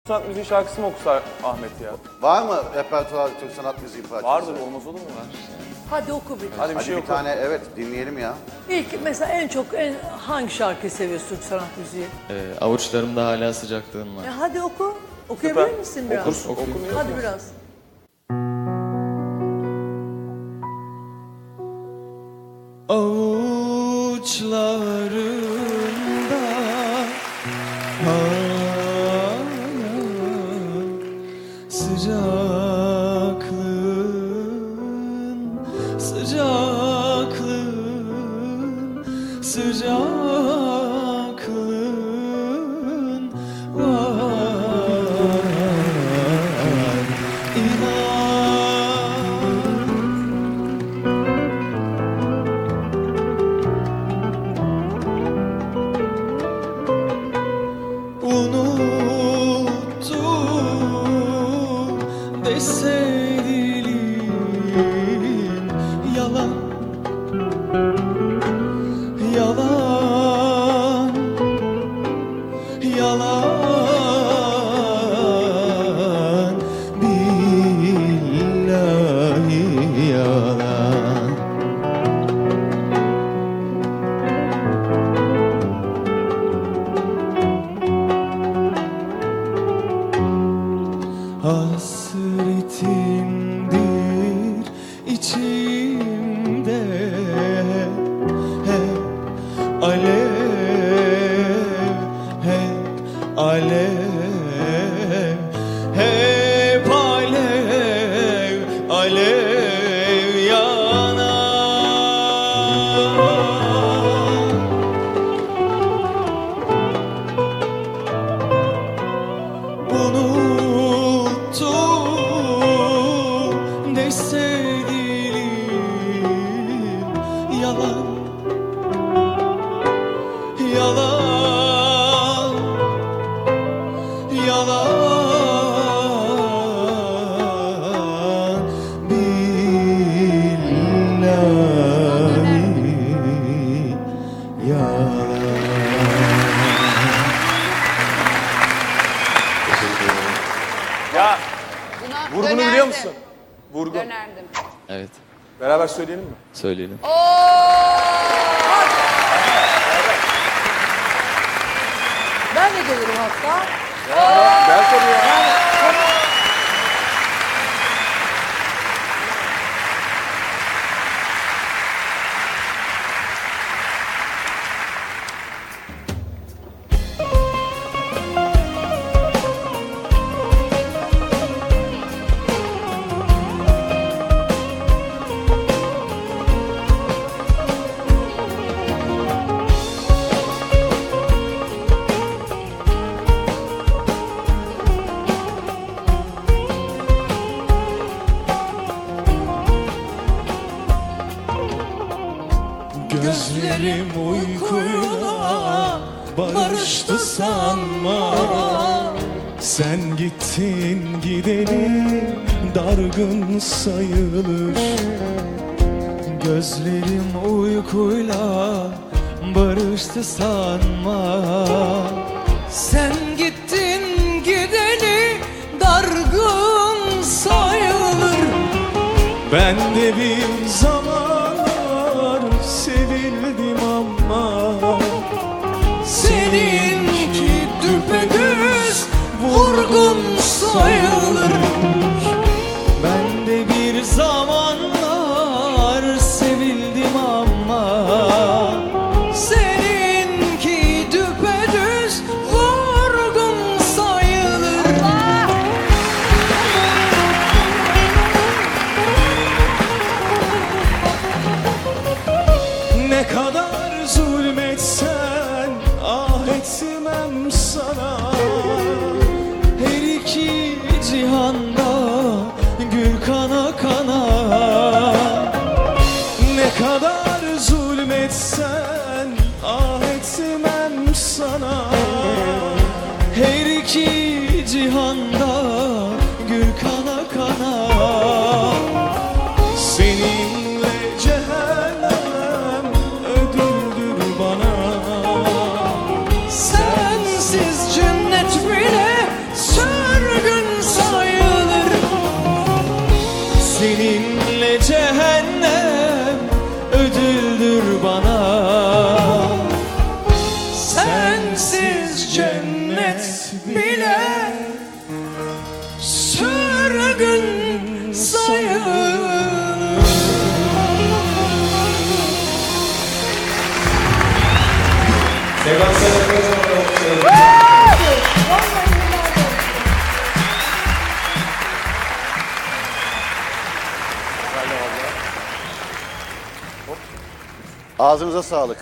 Sanat müziği şarkısı mı okusa Ahmet ya? Var mı repertuar Türk sanat müziği parçası? Vardır, olmaz olur mu? Hadi oku bir. Hadi bir Hadi şey bir oku. tane evet dinleyelim ya. İlk mesela en çok hangi şarkıyı seviyorsun Türk sanat müziği? Avuçlarımda hala sıcaklığın var. Hadi oku. Okuyabilir Süper. misin biraz? Okursun, okumuyor. Hadi biraz. Avuçlarımda hala sıcaklığın, sıcaklığın, sıcaklığın var. İnan. Unuttum deseydim yalan, yalan, yalan, billahi yalan. Hasretindir içimde hep alev, hep alev, hep alev, alev yanar. Unuttum deseydim yalan, yalan, yalan, billahi yalan. Ya Buna vurgunu dönerdim. biliyor musun? Vurgu. Dönerdim. Evet, Beraber söyleyelim mi? söyleyelim. Ben de gelirim hatta. Gel tabii ya. Gözlerim uykuyla barıştı sanma. Sen gittin gideli dargın sayılır. Gözlerim uykuyla barıştı sanma. Sen gittin gideli dargın sayılır. Ben de bir zamanlar sevildim ama seninki düpedüz vurgun sayılır. Ben de bir zamanlar sevildim ama seninki düpedüz vurgun sayılır. Ne kadar zulmetsen ah etmem sana. Her iki cihanda gül kana kana. Ne kadar zulmetsen ah etmem sana. Her iki cihanda gül kana kana. Seninle cehennem ödüldür bana. Sensiz cennet bile söz Ağzınıza sağlık.